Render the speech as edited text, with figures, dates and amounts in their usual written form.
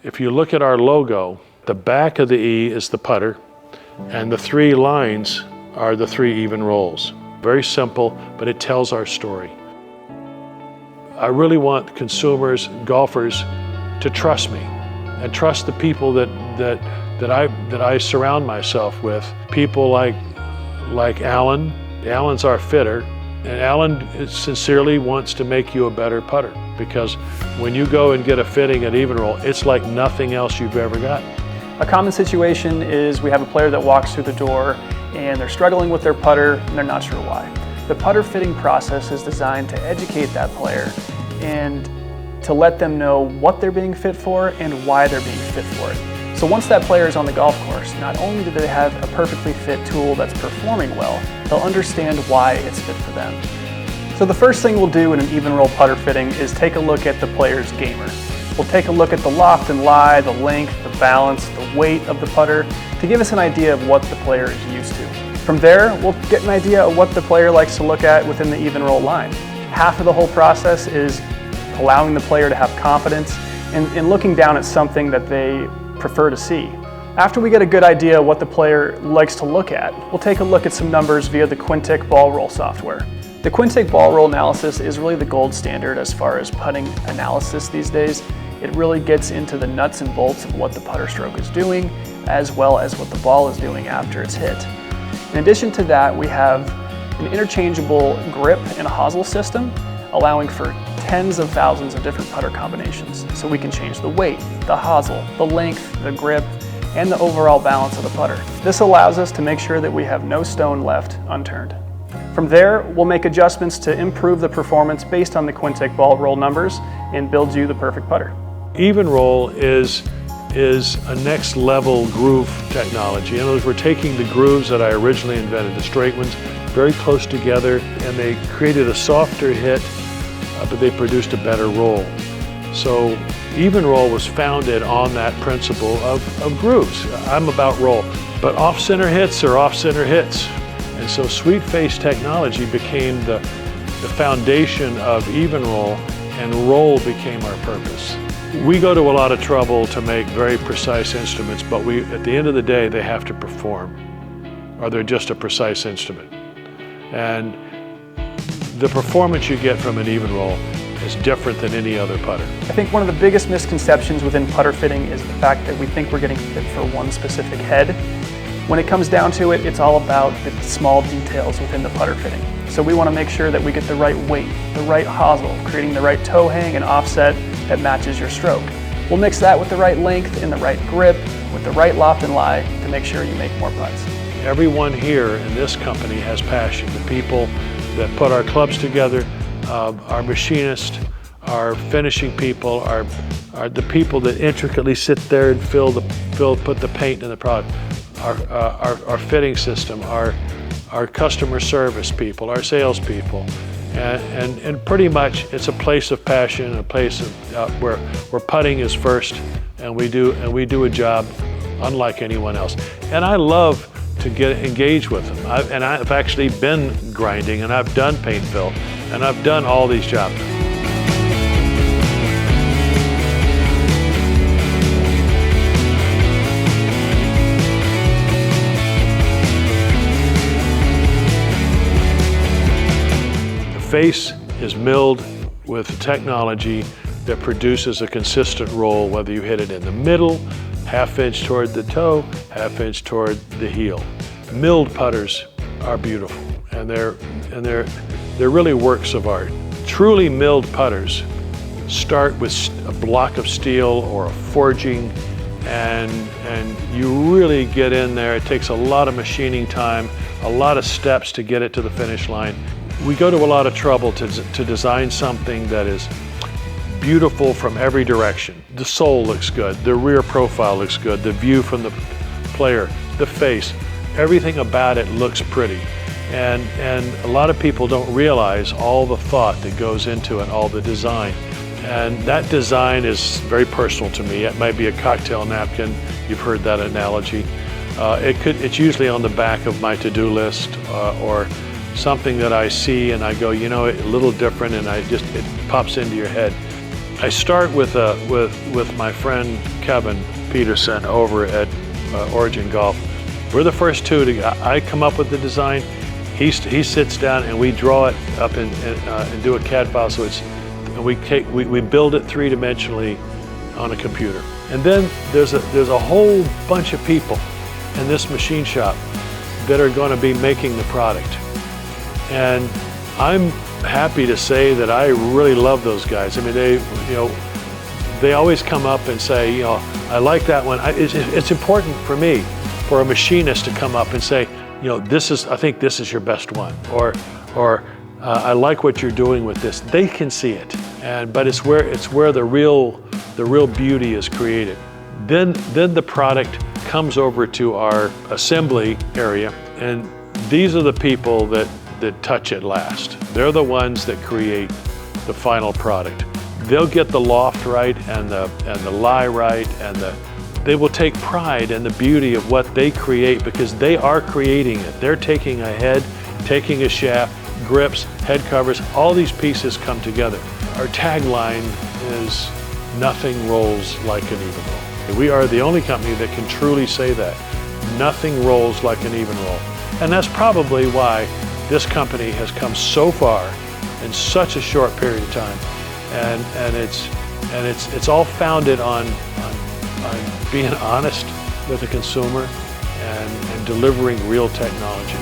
if you look at our logo, the back of the E is the putter, and the 3 lines are the 3 even rolls. Very simple, but it tells our story. I really want consumers, golfers, to trust me and trust the people that I surround myself with. People like Alan. Alan's our fitter, and Alan sincerely wants to make you a better putter, because when you go and get a fitting at Evenroll, it's like nothing else you've ever got. A common situation is we have a player that walks through the door and they're struggling with their putter and they're not sure why. The putter fitting process is designed to educate that player and to let them know what they're being fit for and why they're being fit for it. So once that player is on the golf course, not only do they have a perfectly fit tool that's performing well, they'll understand why it's fit for them. So the first thing we'll do in an Evnroll putter fitting is take a look at the player's gamer. We'll take a look at the loft and lie, the length, the balance, the weight of the putter to give us an idea of what the player is used to. From there, we'll get an idea of what the player likes to look at within the Evenroll line. Half of the whole process is allowing the player to have confidence and looking down at something that they prefer to see. After we get a good idea of what the player likes to look at, we'll take a look at some numbers via the Quintic ball roll software. The Quintic ball roll analysis is really the gold standard as far as putting analysis these days. It really gets into the nuts and bolts of what the putter stroke is doing, as well as what the ball is doing after it's hit. In addition to that, we have an interchangeable grip and hosel system, allowing for tens of thousands of different putter combinations. So we can change the weight, the hosel, the length, the grip, and the overall balance of the putter. This allows us to make sure that we have no stone left unturned. From there, we'll make adjustments to improve the performance based on the Quintic ball roll numbers and build you the perfect putter. Evenroll is a next level groove technology. In other words, we're taking the grooves that I originally invented, the straight ones, very close together, and they created a softer hit, but they produced a better roll. So Evenroll was founded on that principle of grooves. I'm about roll, but off-center hits are off-center hits. And so sweet face technology became the foundation of Evenroll, and roll became our purpose. We go to a lot of trouble to make very precise instruments, but at the end of the day, they have to perform, or they're just a precise instrument. And the performance you get from an Evenroll is different than any other putter. I think one of the biggest misconceptions within putter fitting is the fact that we think we're getting fit for one specific head. When it comes down to it, it's all about the small details within the putter fitting. So we want to make sure that we get the right weight, the right hosel, creating the right toe hang and offset that matches your stroke. We'll mix that with the right length and the right grip, with the right loft and lie to make sure you make more putts. Everyone here in this company has passion. The people that put our clubs together, our machinists, our finishing people, are the people that intricately sit there and put the paint in the product. Our fitting system, our customer service people, our sales people, and pretty much it's a place of passion, a place of, where putting is first, and we do a job unlike anyone else. And I love to get engaged with them. And I've actually been grinding, and I've done paint fill, and I've done all these jobs. The face is milled with technology that produces a consistent roll, whether you hit it in the middle, half inch toward the toe, half inch toward the heel. Milled putters are beautiful, and they're really works of art. Truly milled putters start with a block of steel or a forging, and you really get in there. It takes a lot of machining time, a lot of steps to get it to the finish line. We go to a lot of trouble to design something that is beautiful from every direction. The sole looks good, the rear profile looks good, the view from the player, the face, everything about it looks pretty. And a lot of people don't realize all the thought that goes into it, all the design. And that design is very personal to me. It might be a cocktail napkin, you've heard that analogy. It's usually on the back of my to-do list, or something that I see and I go, you know, a little different, and it pops into your head. I start with my friend Kevin Peterson over at Origin Golf. We're the first two I come up with the design. He sits down and we draw it up and do a CAD file. So and we build it three-dimensionally on a computer. And then there's a whole bunch of people in this machine shop that are going to be making the product. And I'm happy to say that I really love those guys. I mean, they always come up and say, I like that one. It's important for me, for a machinist to come up and say, I think this is your best one, or I like what you're doing with this. They can see it, but it's where the real beauty is created. Then the product comes over to our assembly area, and these are the people that touch it last. They're the ones that create the final product. They'll get the loft right and the lie right, and they will take pride in the beauty of what they create because they are creating it. They're taking a head, taking a shaft, grips, head covers, all these pieces come together. Our tagline is, "Nothing rolls like an Evenroll." We are the only company that can truly say that. Nothing rolls like an Evenroll. And that's probably why this company has come so far in such a short period of time. And it's all founded on being honest with the consumer and delivering real technology.